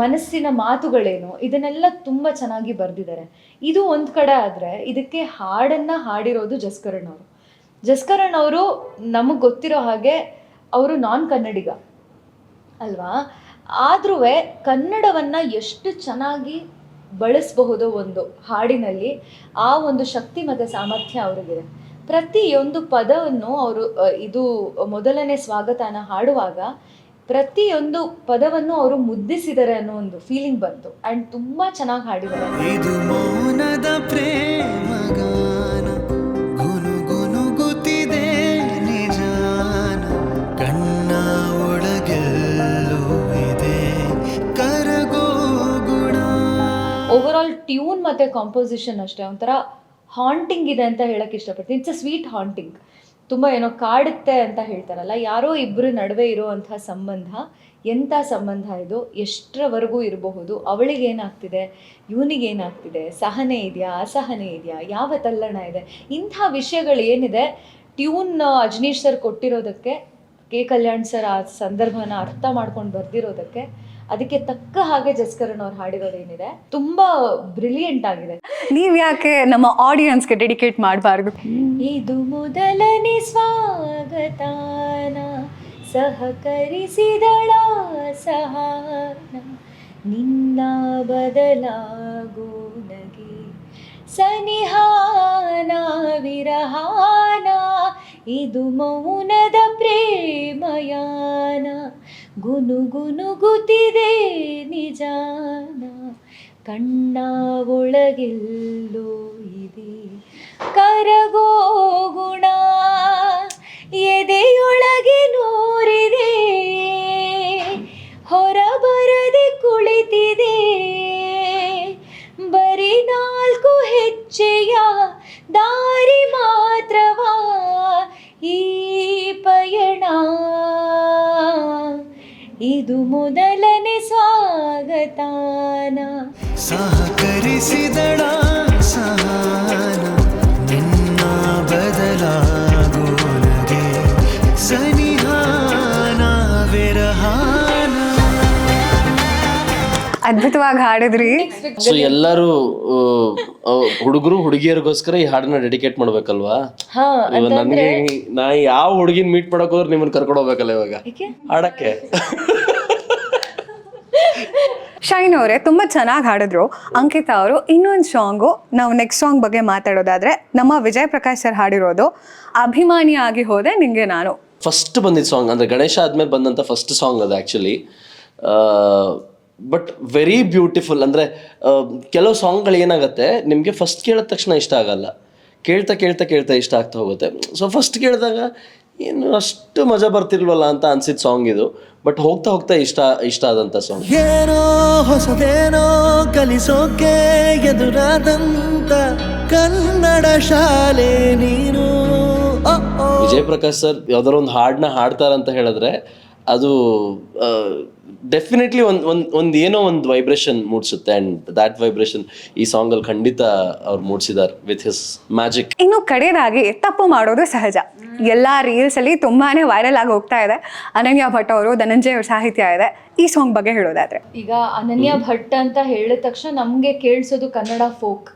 ಮನಸ್ಸಿನ ಮಾತುಗಳೇನು, ಇದನ್ನೆಲ್ಲ ತುಂಬ ಚೆನ್ನಾಗಿ ಬರೆದಿದ್ದಾರೆ. ಇದು ಒಂದು ಕಡೆ ಆದರೆ ಇದಕ್ಕೆ ಹಾಡನ್ನು ಹಾಡಿರೋದು ಜಸ್ಕರಣ್ ಅವರು. ಜಸ್ಕರಣ್ ಅವರು ನಮಗೆ ಗೊತ್ತಿರೋ ಹಾಗೆ ಅವರು ನಾನ್ ಕನ್ನಡಿಗ ಅಲ್ವಾ, ಆದ್ರೂ ಕನ್ನಡವನ್ನು ಎಷ್ಟು ಚೆನ್ನಾಗಿ ಬಳಸಬಹುದು ಒಂದು ಹಾಡಿನಲ್ಲಿ, ಆ ಒಂದು ಶಕ್ತಿ ಮತ್ತು ಸಾಮರ್ಥ್ಯ ಅವ್ರಿಗಿದೆ. ಪ್ರತಿಯೊಂದು ಪದವನ್ನು ಅವರು ಇದು ಮೊದಲನೇ ಸ್ವಾಗತನ ಹಾಡುವಾಗ ಪ್ರತಿಯೊಂದು ಪದವನ್ನು ಅವರು ಮುದ್ದಿಸಿದ್ದಾರೆ ಅನ್ನೋ ಒಂದು ಫೀಲಿಂಗ್ ಬಂತು ಆ್ಯಂಡ್ ತುಂಬ ಚೆನ್ನಾಗಿ ಹಾಡಿದ್ದಾರೆ. ಇದು ಮೌನದ ಪ್ರೇಮಗಾನ, ಗುನುಗುನುಗುತ್ತಿದೆ ನಿಜಾನ, ಕಣ್ಣ ಒಳಗೆಲ್ಲೋ ಇದೆ ಕರಗೋ ಗುಣ. ಓವರಾಲ್ ಟ್ಯೂನ್ ಮತ್ತು ಕಾಂಪೋಸಿಷನ್ ಅಷ್ಟೇ ಒಂಥರ ಹಾಂಟಿಂಗ್ ಇದೆ ಅಂತ ಹೇಳಕ್ಕೆ ಇಷ್ಟಪಡ್ತೀನಿ. It's a sweet haunting. ತುಂಬ ಏನೋ ಕಾಡುತ್ತೆ ಅಂತ ಹೇಳ್ತಾರಲ್ಲ, ಯಾರೋ ಇಬ್ಬರ ನಡುವೆ ಇರುವಂಥ ಸಂಬಂಧ ಎಂಥ ಸಂಬಂಧ ಇದು, ಎಷ್ಟರವರೆಗೂ ಇರಬಹುದು, ಅವಳಿಗೇನಾಗ್ತಿದೆ, ಇವನಿಗೇನಾಗ್ತಿದೆ, ಸಹನೆ ಇದೆಯಾ, ಅಸಹನೆ ಇದೆಯಾ, ಯಾವ ತಲ್ಲಣ ಇದೆ, ಇಂಥ ವಿಷಯಗಳು ಏನಿದೆ ಟ್ಯೂನ್ ಅಜನೀಶ್ ಸರ್ ಕೊಟ್ಟಿರೋದಕ್ಕೆ, ಕೆ ಕಲ್ಯಾಣ್ ಸರ್ ಆ ಸಂದರ್ಭನ ಅರ್ಥ ಮಾಡ್ಕೊಂಡು ಬರ್ದಿರೋದಕ್ಕೆ, ಅದಕ್ಕೆ ತಕ್ಕ ಹಾಗೆ ಜಸ್ಕರಣ್ ಅವ್ರು ಹಾಡಿರೋದೇನಿದೆ ತುಂಬಾ ಬ್ರಿಲಿಯಂಟ್ ಆಗಿದೆ. ನೀವ್ ಯಾಕೆ ನಮ್ಮ ಆಡಿಯನ್ಸ್ಗೆ ಡೆಡಿಕೇಟ್ ಮಾಡಬಾರ್ದು? ಇದು ಮೊದಲನೇ ಸ್ವಾಗತಾನ, ಸಹಕರಿಸಿದಳ ಸಹಾನ, ನಿನ್ನ ಬದಲಾಗೋ ನಗೆ ಸನಿಹಾನ ವಿರಹಾನ, ಇದು ಮೌನದ ಪ್ರೇಮಯಾನ, ಗುನುಗುನುಗುತ್ತಿದೆ ನಿಜಾನ, ಕಣ್ಣ ಒಳಗೆಲ್ಲೋ ಇದೆ ಕರಗೋ ಗುಣ. ಎದೆಯೊಳಗೆ ನೂರಿದೆ ಹೊರಬರದೆ ಕುಳಿತಿದೆ ಬರೀ 4 ಹೆಜ್ಜೆಯ ದಾರಿ ಮಾತ್ರವಾ ಈ ಪಯಣ ಇದು ಮೊದಲನೇ ಸ್ವಾಗತಾನ. ಸಹಕರಿಸಿದಳ ಸಹನ ನಿನ್ನ ಬದಲಾಗೋನಗೆ ಸನಿಹಾನ ವಿರಹಾನ. ಅದ್ಭುತವಾಗಿ ಹಾಡಿದ್ರಿ. ಸೊ ಎಲ್ಲರೂ ಹುಡುಗರು ಹುಡುಗಿಯರಿಗೋಸ್ಕರ ಈ ಹಾಡನ್ನ ಡೆಡಿಕೇಟ್ ಮಾಡ್ಬೇಕಲ್ವಾ? ಹಾ ಇವಾಗ ನನ್ಗೆ ನಾ ಯಾವ ಹುಡುಗಿನ ಮೀಟ್ ಮಾಡಕ್ ಹೋದ್ರೆ ನಿಮ್ಮನ್ನ ಕರ್ಕೊಂಡು ಹೋಗ್ಬೇಕಲ್ಲ ಇವಾಗ ಹಾಡಕ್ಕೆ. ಶೈನ್ ಅವರೇ ತುಂಬಾ ಚೆನ್ನಾಗಿ ಹಾಡಿದ್ರು. ಅಂಕಿತಾ ಅವರು ಇನ್ನೊಂದು ಸಾಂಗು, ನಾವು ನೆಕ್ಸ್ಟ್ ಸಾಂಗ್ ಬಗ್ಗೆ ಮಾತಾಡೋದಾದ್ರೆ ನಮ್ಮ ವಿಜಯ್ ಪ್ರಕಾಶ್ ಸರ್ ಹಾಡಿರೋದು ಅಭಿಮಾನಿ ಆಗಿ ಹೋದೆ ನಿಂಗೆ ನಾನು. ಫಸ್ಟ್ ಬಂದಿದ್ದ ಸಾಂಗ್ ಅಂದ್ರೆ ಗಣೇಶ ಆದ್ಮೇಲೆ ಬಂದಂತ ಫಸ್ಟ್ ಸಾಂಗ್ ಅದು ಆ್ಯಕ್ಚುಲಿ. But very beautiful. ಅಂದರೆ ಕೆಲವು ಸಾಂಗ್ಗಳು ಏನಾಗುತ್ತೆ ನಿಮಗೆ ಫಸ್ಟ್ ಕೇಳಿದ ತಕ್ಷಣ ಇಷ್ಟ ಆಗಲ್ಲ, ಕೇಳ್ತಾ ಕೇಳ್ತಾ ಕೇಳ್ತಾ ಇಷ್ಟ ಆಗ್ತಾ ಹೋಗುತ್ತೆ. ಸೊ ಫಸ್ಟ್ ಕೇಳಿದಾಗ ಏನು ಅಷ್ಟು ಮಜಾ ಬರ್ತಿರ್ವಲ್ಲ ಅಂತ ಅನ್ಸಿದ ಸಾಂಗ್ ಇದು. ಬಟ್ ಹೋಗ್ತಾ ಹೋಗ್ತಾ ಇಷ್ಟ ಆದಂಥ ಸಾಂಗ್. ಏನೋ ಹೊಸದೇನೋ ಕಲಿಸೋಕೆ ಎದುರಾದಂತ ಕನ್ನಡ ಶಾಲೆ ನೀನು. ವಿಜಯ್ ಪ್ರಕಾಶ್ ಸರ್ ಯಾವ್ದಾರ ಒಂದು ಹಾಡನ್ನ ಹಾಡ್ತಾರಂತ ಹೇಳಿದ್ರೆ ಅದು ಡೆಫಿನೆಟ್ಲಿ ಒಂದು ಏನೋ ಒಂದು ವೈಬ್ರೇಷನ್ ಮೂಡಿಸುತ್ತೆ. ಆ್ಯಂಡ್ ದ್ಯಾಟ್ ವೈಬ್ರೇಷನ್ ಈ ಸಾಂಗಲ್ಲಿ ಖಂಡಿತ ಅವ್ರು ಮೂಡಿಸಿದ್ದಾರೆ ವಿತ್ ಹಿಸ್ ಮ್ಯಾಜಿಕ್. ಇನ್ನು ಕಡೆಯದಾಗಿ ತಪ್ಪು ಮಾಡೋದು ಸಹಜ. ಎಲ್ಲ ರೀಲ್ಸ್ ಅಲ್ಲಿ ತುಂಬಾನೇ ವೈರಲ್ ಆಗಿ ಹೋಗ್ತಾ ಇದೆ. ಅನನ್ಯ ಭಟ್ ಅವರು, ಧನಂಜಯ್ ಅವ್ರ ಸಾಹಿತ್ಯ ಇದೆ. ಈ ಸಾಂಗ್ ಬಗ್ಗೆ ಹೇಳೋದಾದ್ರೆ, ಈಗ ಅನನ್ಯ ಭಟ್ ಅಂತ ಹೇಳಿದ ತಕ್ಷಣ ನಮಗೆ ಕೇಳಿಸೋದು ಕನ್ನಡ ಫೋಕ್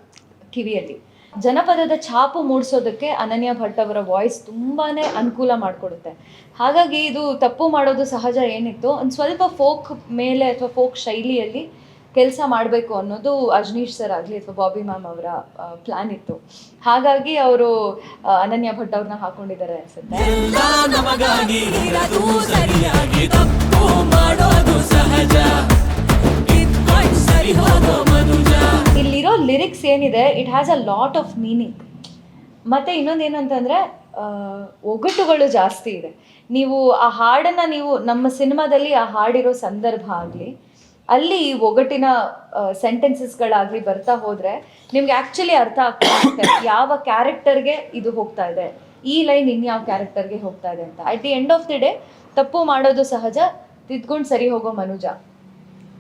ಕಿವಿಯಲ್ಲಿ. ಜನಪದದ ಛಾಪು ಮೂಡಿಸೋದಕ್ಕೆ ಅನನ್ಯ ಭಟ್ ಅವರ ವಾಯ್ಸ್ ತುಂಬಾ ಅನುಕೂಲ ಮಾಡಿಕೊಡುತ್ತೆ. ಹಾಗಾಗಿ ಇದು ತಪ್ಪು ಮಾಡೋದು ಸಹಜ ಏನಿತ್ತು, ಒಂದು ಸ್ವಲ್ಪ ಫೋಕ್ ಮೇಲೆ ಅಥವಾ ಫೋಕ್ ಶೈಲಿಯಲ್ಲಿ ಕೆಲಸ ಮಾಡಬೇಕು ಅನ್ನೋದು ಅಜ್ನೀಶ್ ಸರ್ ಆಗಲಿ ಅಥವಾ ಬಾಬಿ ಮ್ಯಾಮ್ ಅವರ ಪ್ಲ್ಯಾನ್ ಇತ್ತು. ಹಾಗಾಗಿ ಅವರು ಅನನ್ಯ ಭಟ್ ಅವ್ರನ್ನ ಹಾಕೊಂಡಿದ್ದಾರೆ ಅನ್ಸುತ್ತೆ. ಇಲ್ಲಿರೋ ಲಿರಿಕ್ಸ್ ಏನಿದೆ it has a lot of meaning. ಮತ್ತು ಇನ್ನೊಂದೇನಂತಂದರೆ ಒಗಟುಗಳು ಜಾಸ್ತಿ ಇದೆ. ನೀವು ಆ ಹಾಡನ್ನು ನೀವು ನಮ್ಮ ಸಿನಿಮಾದಲ್ಲಿ ಆ ಹಾಡಿರೋ ಸಂದರ್ಭ ಆಗಲಿ ಅಲ್ಲಿ ಈ ಒಗಟಿನ ಸೆಂಟೆನ್ಸಸ್ಗಳಾಗಲಿ ಬರ್ತಾ ಹೋದರೆ ನಿಮ್ಗೆ ಆ್ಯಕ್ಚುಲಿ ಅರ್ಥ ಆಗ್ತಾ ಯಾವ ಕ್ಯಾರೆಕ್ಟರ್ಗೆ ಇದು ಹೋಗ್ತಾ ಇದೆ, ಈ ಲೈನ್ ಇನ್ಯಾವ ಕ್ಯಾರೆಕ್ಟರ್ಗೆ ಹೋಗ್ತಾ ಇದೆ ಅಂತ. At the end of the day ತಪ್ಪು ಮಾಡೋದು ಸಹಜ, ತಿದ್ಕೊಂಡು ಸರಿ ಹೋಗೋ ಮನುಜ.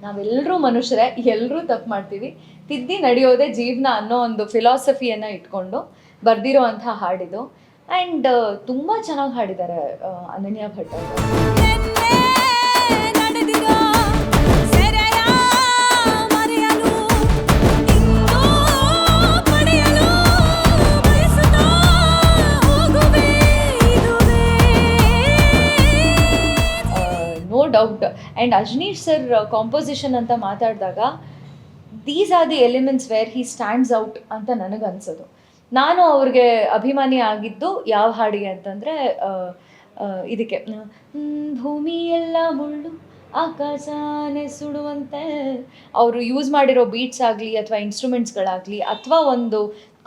ನಾವೆಲ್ಲರೂ ಮನುಷ್ಯರೇ, ಎಲ್ಲರೂ ತಪ್ಪು ಮಾಡ್ತೀವಿ, ತಿದ್ದಿ ನಡೆಯೋದೇ ಜೀವನ ಅನ್ನೋ ಒಂದು ಫಿಲಾಸಫಿಯನ್ನು ಇಟ್ಕೊಂಡು ಬರ್ದಿರೋ ಅಂಥ ಹಾಡಿದು. ಆ್ಯಂಡ್ ತುಂಬ ಚೆನ್ನಾಗಿ ಹಾಡಿದ್ದಾರೆ ಅನನ್ಯ ಭಟ್ ಅವರು. No doubt. And Ajaneesh sir composition ಅಂತ ಮಾತಾಡಿದಾಗ these are the elements where he stands out ಅಂತ ನನಗನ್ಸೋದು. ನಾನು ಅವ್ರಿಗೆ ಅಭಿಮಾನಿ ಆಗಿದ್ದು ಯಾವ ಹಾಡಿಗೆ ಅಂತಂದರೆ ಇದಕ್ಕೆ ಭೂಮಿ ಎಲ್ಲ ಮುಳ್ಳು ಆಕಾಶನೇ ಸುಡುವಂತೆ ಅವರು ಯೂಸ್ ಮಾಡಿರೋ ಬೀಟ್ಸ್ ಆಗಲಿ ಅಥವಾ ಇನ್ಸ್ಟ್ರೂಮೆಂಟ್ಸ್ಗಳಾಗಲಿ ಅಥವಾ ಒಂದು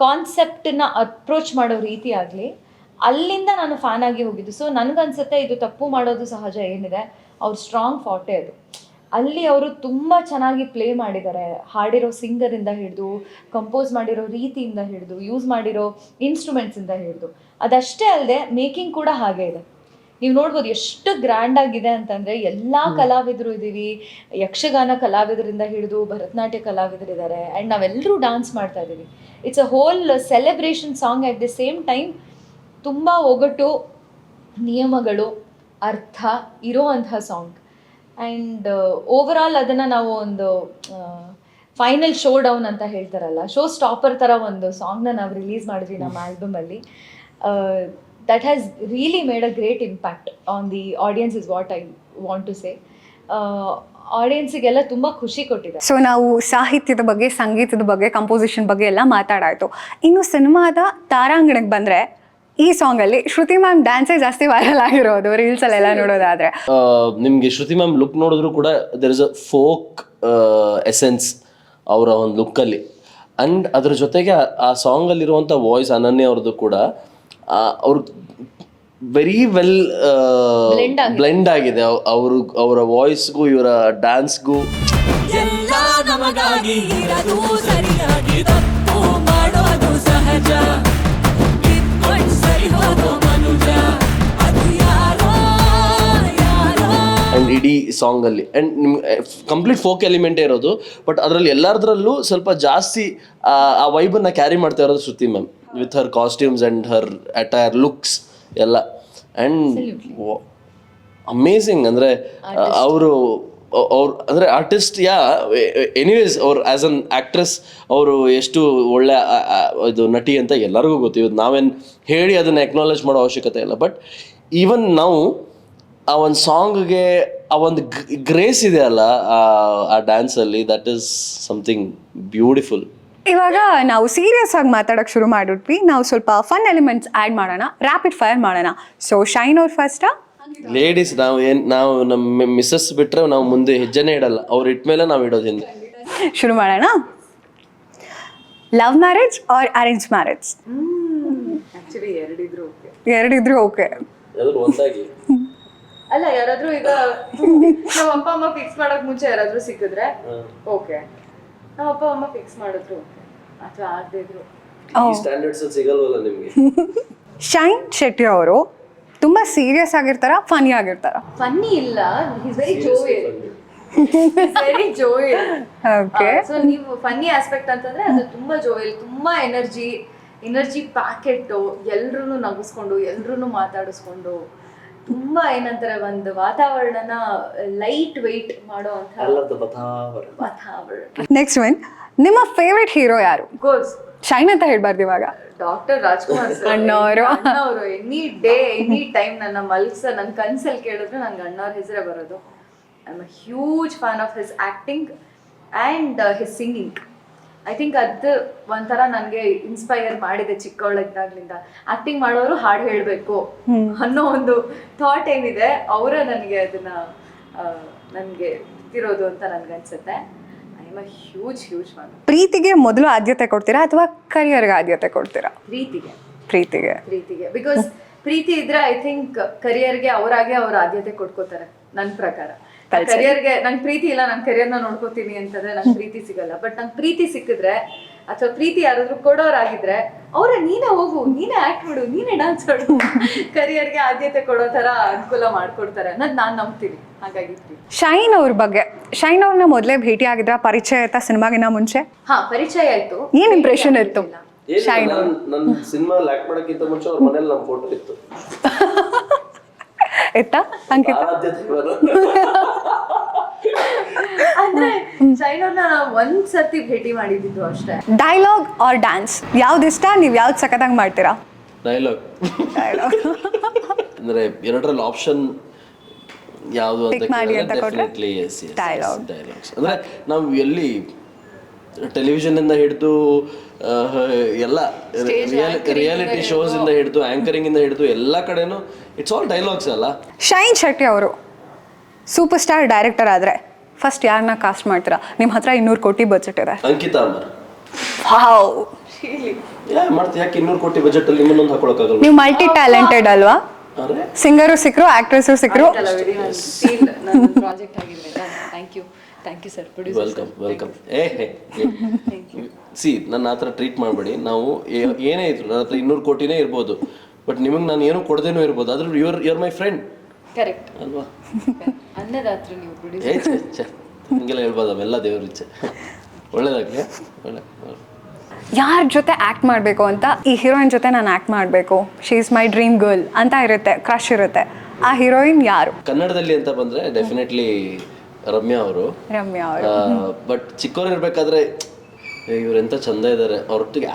ಕಾನ್ಸೆಪ್ಟನ್ನ ಅಪ್ರೋಚ್ ಮಾಡೋ ರೀತಿ ಆಗಲಿ ಅಲ್ಲಿಂದ ನಾನು ಫ್ಯಾನ್ ಆಗಿ ಹೋಗಿದ್ದು. ಸೊ ನನಗನ್ಸುತ್ತೆ ಇದು ತಪ್ಪು ಮಾಡೋದು ಸಹಜ ಏನಿದೆ ಅವ್ರ ಸ್ಟ್ರಾಂಗ್ ಫಾರ್ಟೆ ಅದು. ಅಲ್ಲಿ ಅವರು ತುಂಬ ಚೆನ್ನಾಗಿ ಪ್ಲೇ ಮಾಡಿದ್ದಾರೆ. ಹಾಡಿರೋ ಸಿಂಗರಿಂದ ಹಿಡಿದು, ಕಂಪೋಸ್ ಮಾಡಿರೋ ರೀತಿಯಿಂದ ಹಿಡಿದು, ಯೂಸ್ ಮಾಡಿರೋ ಇನ್ಸ್ಟ್ರೂಮೆಂಟ್ಸಿಂದ ಹಿಡಿದು, ಅದಷ್ಟೇ ಅಲ್ಲದೆ ಮೇಕಿಂಗ್ ಕೂಡ ಹಾಗೆ ಇದೆ. ನೀವು ನೋಡ್ಬೋದು ಎಷ್ಟು ಗ್ರ್ಯಾಂಡಾಗಿದೆ ಅಂತಂದರೆ ಎಲ್ಲ ಕಲಾವಿದರು ಇದ್ದೀವಿ. ಯಕ್ಷಗಾನ ಕಲಾವಿದರಿಂದ ಹಿಡಿದು ಭರತನಾಟ್ಯ ಕಲಾವಿದರಿದ್ದಾರೆ. ಆ್ಯಂಡ್ ನಾವೆಲ್ಲರೂ ಡ್ಯಾನ್ಸ್ ಮಾಡ್ತಾ ಇದ್ದೀವಿ. It's a hole celebration song. At the same time ತುಂಬ ಒಗಟು, ನಿಯಮಗಳು, ಅರ್ಥ ಇರೋವಂಥ ಸಾಂಗ್. ಆ್ಯಂಡ್ ಓವರಾಲ್ ಅದನ್ನು ನಾವು ಒಂದು ಫೈನಲ್ ಶೋ ಡೌನ್ ಅಂತ ಹೇಳ್ತಾರಲ್ಲ, ಶೋ ಸ್ಟಾಪರ್ ಥರ ಒಂದು ಸಾಂಗ್ನ ನಾವು ರಿಲೀಸ್ ಮಾಡಿದ್ವಿ ನಮ್ಮ ಆಲ್ಬಮಲ್ಲಿ. That has really made a great impact on the audience is what I want to say. ಆಡಿಯನ್ಸಿಗೆಲ್ಲ ತುಂಬ ಖುಷಿ ಕೊಟ್ಟಿದೆ. ಸೊ ನಾವು ಸಾಹಿತ್ಯದ ಬಗ್ಗೆ, ಸಂಗೀತದ ಬಗ್ಗೆ, ಕಂಪೋಸಿಷನ್ ಬಗ್ಗೆ ಎಲ್ಲ ಮಾತಾಡಾಯಿತು. ಇನ್ನು ಸಿನಿಮಾದ ತಾರಾಂಗಣಕ್ಕೆ ಬಂದರೆ ಈ ಸಾಂಗಲ್ಲಿ ಶ್ರುತಿ ಮ್ಯಾಮ್ ಡ್ಯಾನ್ಸೇ ಜಾಸ್ತಿ ವೈರಲ್ ಆಗಿರೋದು ರೀಲ್ಸಲ್ಲೆಲ್ಲ ನೋಡೋದಾದರೆ. ನಿಮಗೆ ಶ್ರುತಿ ಮ್ಯಾಮ್ ಲುಕ್ ನೋಡಿದ್ರು ಕೂಡ there is a folk essence ಅವರ ಒಂದು ಲುಕ್ಕಲ್ಲಿ. ಆ್ಯಂಡ್ ಅದ್ರ ಜೊತೆಗೆ ಆ ಸಾಂಗಲ್ಲಿರುವಂಥ ವಾಯ್ಸ್ ಅನನ್ಯ ಅವ್ರದ್ದು ಕೂಡ ಅವ್ರು ವೆರಿ ವೆಲ್ ಬ್ಲೆಂಡ್ ಆಗಿದೆ. ಅವರ ವಾಯ್ಸ್ಗೂ ಇವರ ಡ್ಯಾನ್ಸ್ಗೂ. ಎಲ್ಲ ನಮಗಾಗಿ ಇರದು ಸರಿಯಾಗಿ ತಪ್ಪು ಮಾಡೋದು ಸಹಜ ಕಿತ್ಕೊಂಡ್ ಸರಿ ಹೋಗೋ ಮನುಜ ಅದು ಯಾರೋ ಯಾರೋ. ಆ್ಯಂಡ್ ಇಡೀ ಸಾಂಗಲ್ಲಿ ಆ್ಯಂಡ್ ನಿಮ್ಗೆ ಕಂಪ್ಲೀಟ್ ಫೋಕ್ ಎಲಿಮೆಂಟೇ ಇರೋದು, ಬಟ್ ಅದರಲ್ಲಿ ಎಲ್ಲರದ್ರಲ್ಲೂ ಸ್ವಲ್ಪ ಜಾಸ್ತಿ ಆ ವೈಬನ್ನು ಕ್ಯಾರಿ ಮಾಡ್ತಾ ಇರೋದು Shruti ma'am with her costumes and her attire looks ಎಲ್ಲ. And amazing. ಅಂದರೆ ಅವರು ಅಂದರೆ ಆರ್ಟಿಸ್ಟ್ ಎನಿವೇಸ್ ಅವ್ರು ಆ್ಯಸ್ ಅನ್ ಆ್ಯಕ್ಟ್ರೆಸ್ ಅವರು ಎಷ್ಟು ಒಳ್ಳೆ ಇದು ನಟಿ ಅಂತ ಎಲ್ಲರಿಗೂ ಗೊತ್ತಿರೋದು. ನಾವೇನು ಹೇಳಿ ಅದನ್ನು ಎಕ್ನಾಲೇಜ್ ಮಾಡೋ ಅವಶ್ಯಕತೆ ಇಲ್ಲ. ಬಟ್ ಈವನ್ ನಾವು ಆ ಒಂದು ಸಾಂಗ್ಗೆ ಆ ಒಂದು ಗ್ರೇಸ್ ಇದೆ ಅಲ್ಲ ಆ ಡ್ಯಾನ್ಸಲ್ಲಿ, ದಟ್ ಈಸ್ ಸಮಥಿಂಗ್ ಬ್ಯೂಟಿಫುಲ್. ಇವಾಗ ನಾವು ಸೀರಿಯಸ್ ಆಗಿ ಮಾತಾಡೋಕೆ ಶುರು ಮಾಡಿದ್ವಿ, ನಾವು ಸ್ವಲ್ಪ ಫನ್ ಎಲಿಮೆಂಟ್ಸ್ ಆ್ಯಡ್ ಮಾಡೋಣ, ರ್ಯಾಪಿಡ್ ಫೈರ್ ಮಾಡೋಣ. ಸೊ ಶೈನ್ ಅವ್ರು ಫಸ್ಟಾ? ಲೇಡೀಸ್ ನಾವು ನಮ್ಮ ಮಿಸ್ಸಸ್ ಬಿಟ್ರೆ ನಾವು ಮುಂದೆ ಹೆಜ್ಜೆನೇ ಇಡಲ್ಲ, ಅವ್ರು ಇಟ್ಮೇಲೆ ನಾವು ಇಡೋದು ಹಿಂದೆ. ಶುರು ಮಾಡೋಣ. Love marriage or arrange marriage? Actually ಎರಡಿದ್ರು ಓಕೆ. ಎರಡಿದ್ರು ಓಕೆ. ಒಂದಾಗಿ ಅಲ್ಲ, ಯಾರಾದ್ರೂ ಈಗ ನಮ್ಮ ಅಪ್ಪ ಅಮ್ಮ ಫಿಕ್ಸ್ ಮಾಡಕ್ ಮುಂಚೆ ಯಾರಾದ್ರೂ ಸಿಕ್ಕಿದ್ರೆ ಓಕೆ, ನಮ್ಮ ಅಪ್ಪ ಅಮ್ಮ ಫಿಕ್ಸ್ ಮಾಡಿದ್ರು ಓಕೆ, ಅಥವಾ ಆಗದೆ ಇದ್ರು ಸ್ಟ್ಯಾಂಡರ್ಡ್ಸ್ ಸಿಗಲ್ವಲ್ಲ ನಿಮಗೆ. ಶೈನ್ ಶೆಟ್ಟಿ ಅವರು ತುಂಬಾ ಸೀರಿಯಸ್ ಆಗಿರ್ತಾರ, ಫನಿ ಆಗಿರ್ತಾರ? ಫನ್ನಿ ಇಲ್ಲ, is very jovial. Very jovial. Okay. So ನೀವು ಫನ್ನಿ ಆಸ್ಪೆಕ್ಟ್ ಅಂತಂದ್ರೆ ಅದು ತುಂಬಾ ಜೋವಿಯಲ್, ತುಂಬಾ ಎನರ್ಜಿ ಪ್ಯಾಕೆಟ್, ಎಲ್ರೂ ನಗಿಸ್ಕೊಂಡು ಎಲ್ರೂ ಮಾತಾಡಿಸ್ಕೊಂಡು ತುಂಬಾ ಏನಂತಾರೆ ಒಂದು ವಾತಾವರಣನ ಲೈಟ್ ವೆಯ್ಟ್ ಮಾಡೋ ಅಂತ ವಾತಾವರಣ. ನೆಕ್ಸ್ಟ್ ಒನ್, ನಿಮ್ಮ ಫೇವ್ರೆಟ್ ಹೀರೋ ಯಾರು? ಕೋರ್ಸ್ ಶೈನ್ ಅಂತ ಹೇಳ್ಬಾರ್ದು ಇವಾಗ. Doctor Rajkumar sir. ಅಣ್ಣವರು ಎನಿ ಡೇ ಎನಿ ಟೈಮ್ ನನ್ನ ನನ್ನ ಕನ್ಸಲ್ಲಿ ಕೇಳಿದ್ರೆ ನಂಗೆ ಅಣ್ಣವ್ರ ಹೆಸರೇ ಬರೋದು. I am a huge fan of his acting and his singing. I think ಅದು ಒಂಥರ ನನಗೆ ಇನ್ಸ್ಪೈರ್ ಮಾಡಿದೆ ಚಿಕ್ಕವಳಿದ್ದಾಗ್ಲಿಂದ. ಆಕ್ಟಿಂಗ್ ಮಾಡೋರು ಹಾಡು ಹೇಳಬೇಕು ಅನ್ನೋ ಒಂದು ಥಾಟ್ ಏನಿದೆ, ಅವರ ನನಗೆ ಅದನ್ನ ನನಗೆ ಇರೋದು ಅಂತ ನನ್ಗನ್ಸುತ್ತೆ. I am a huge fan. ಪ್ರೀತಿಗೆ ಮೊದಲು ಆದ್ಯತೆ ಕೊಡ್ತೀರಾ ಅಥವಾ ಕರಿಯರ್ಗೆ ಆದ್ಯತೆ ಕೊಡ್ತೀರಾ? ಪ್ರೀತಿಗೆ. ಬಿಕಾಸ್ ಪ್ರೀತಿ ಇದ್ರೆ ಐ ಥಿಂಕ್ ಕರಿಯರ್ಗೆ ಅವರಾಗೆ ಅವ್ರ ಆದ್ಯತೆ ಕೊಟ್ಕೋತಾರೆ ನನ್ನ ಪ್ರಕಾರ. ಕರಿಯರ್ಗೆ ನಂಗೆ ಪ್ರೀತಿ ಇಲ್ಲ, ನಾನು ಕರಿಯರ್ನ ನೋಡ್ಕೋತೀನಿ ಅಂತಂದ್ರೆ ನಂಗೆ ಪ್ರೀತಿ ಸಿಗಲ್ಲ. ಬಟ್ ನಂಗೆ ಪ್ರೀತಿ ಸಿಕ್ಕಿದ್ರೆ ಅಥವಾ ಪ್ರೀತಿ ಯಾರಾದ್ರೂ ಕೊಡೋರಾಗಿದ್ರೆ ನೀನೇ ಹೋಗು, ನೀನೇ ಆಕ್ಟ್ ಮಾಡು, ನೀನೇ ಡಾನ್ಸ್ ಮಾಡು, ಕರಿಯರ್ಗೆ ಆದ್ಯತೆ ಕೊಡೋ ತರ ಅನುಕೂಲ ಮಾಡ್ಕೊಡ್ತಾರೆ ಅನ್ನೋದು ನಾನು ನಂಬ್ತೀನಿ. ಹಾಗಾಗಿ ಶೈನ್ ಅವ್ರ ಬಗ್ಗೆ, ಶೈನ್ ಅವ್ರನ್ನ ಮೊದಲೇ ಭೇಟಿ ಆಗಿದ್ರ, ಪರಿಚಯ ಆಯ್ತಾ ಸಿನಿಮಾಗಿನ ಮುಂಚೆ? ಪರಿಚಯ ಆಯ್ತು. ಏನ್ ಇಂಪ್ರೆಷನ್ ಇತ್ತು ಶೈನ್? ನನ್ನ ಸಿನಿಮಾ ಆಕ್ಟ್ ಮಾಡೋಕ್ಕಿಂತ ಮುಂಚೆ ಅವ್ರ ಮನೇಲಿ ನಮ್ಮ ಫೋಟೋ ಇತ್ತು. ಇತ್ತಾ ಅಂಕಿತ? ಅಂದ್ರೆ ಶೈನವ್ರನ್ನ ಒಂದ್ ಸರ್ತಿ ಭೇಟಿ ಮಾಡಿದ್ದು ಅಷ್ಟೇ. ಡೈಲಾಗ್ ಆರ್ ಡ್ಯಾನ್ಸ್ ಯಾವ್ದು ಇಷ್ಟ? ನೀವು ಯಾವ್ದು ಸಖತ್ತಾಗಿ ಮಾಡ್ತೀರಾ? ಡೈಲಾಗ್. ಅಂದ್ರೆ ಎರಡರಲ್ಲಿ ಆಪ್ಷನ್ ಯಾವುದು ಅಂತ ಡೆಫಿನೆಟ್ಲಿ ಡೈಲಾಗ್ಸ್. ಅಂದ್ರೆ ನಾವು ಎಲ್ಲಿ ಟೆಲಿವಿಷನ್ ಇಂದ ಹಿಡಿದು ಎಲ್ಲ ರಿಯಾಲಿಟಿ ಶೋಸ್ ಇಂದ ಹಿಡಿದು ಆಂಕರಿಂಗ್ ಇಂದ ಹಿಡಿದು ಎಲ್ಲ ಕಡೆನೂ ಇಟ್ಸ್ ಆಲ್ ಡೈಲಾಗ್ಸ್ ಅಲ್ಲ. ಶೈನ್ ಶೆಟ್ಟಿ ಅವರು ಸೂಪರ್ ಸ್ಟಾರ್ ಡೈರೆಕ್ಟರ್ ಆದ್ರೆ ಫಸ್ಟ್ ಯಾರನ್ನ ಕಾಸ್ಟ್ ಮಾಡ್ತೀರಾ? ನಿಮ್ಮ ಹತ್ರ 200 ಕೋಟಿ ಬಜೆಟ್ ಇದೆ. ಅಂಕಿತಾ ಅಮರ್. ವಾವ್, ಮಾಡ್ತೀಯ? ಯಾಕೆ 200 ಕೋಟಿ ಬಜೆಟ್ ಅಲ್ಲಿ ನಿಮ್ಮನ್ನೊಂದು ಹಾಕೊಳಕ್ಕಾಗಲ್ಲ? ನೀವು ಮಲ್ಟಿ ಟ್ಯಾಲೆಂಟೆಡ್ ಅಲ್ವಾ? ಸಿಂಗರು ಸಿಕ್ಕರು, ಆಕ್ಟ್ರೆಸ್ಸು ಸಿಕ್ಕರು. Thank you sir. Welcome. See ನನ್ನ ಹತ್ರ ಟ್ರೀಟ್ ಮಾಡಬೇಡಿ. ನಾವು ಏನೇ ಇದ್ರು ನನ್ನ ಹತ್ರ 200 ಕೋಟಿನೇ ಇರ್ಬೋದು, ಬಟ್ ನಿಮಗೆ ನಾನು ಏನೂ ಕೊಡದೇನೂ ಇರ್ಬೋದು. ಆದ್ರೆ ಯುವರ್ ಮೈ ಫ್ರೆಂಡ್. ಕರೆಕ್ಟ್ ಅಲ್ವಾ? ಅನ್ನದಾತ್ರ ನೀವು ಪ್ರೊಡ್ಯೂಸರ್. ಹಿಂಗೆಲ್ಲ ಹೇಳ್ಬೋದು, ಅವೆಲ್ಲ ದೇವ್ರ ಇಚ್ಛೆ. ಒಳ್ಳೇದಾಗಲಿ. ಯಾರ ಜೊತೆ ಆ್ಯಕ್ಟ್ ಮಾಡಬೇಕು ಅಂತ, ಈ ಹೀರೋಯಿನ್ ಜೊತೆ ನಾನು ಆ್ಯಕ್ಟ್ ಮಾಡಬೇಕು, she is my dream girl ಅಂತ ಇರುತ್ತೆ, ಕ್ರಶ್ ಇರುತ್ತೆ, ಆ ಹೀರೋಯಿನ್ ಯಾರು? ಕನ್ನಡದಲ್ಲಿ ಅಂತ ಬಂದರೆ ಡೆಫಿನೆಟ್ಲಿ ರಮ್ಯಾ ಅವರು. ಬಟ್ ಚಿಕ್ಕವ್ರು ಇರಬೇಕಾದ್ರೆ ಇವ್ರೆಂತ ಚಂದ ಇದ್ದಾರೆ, ಅವ್ರೊಟ್ಟಿಗೆ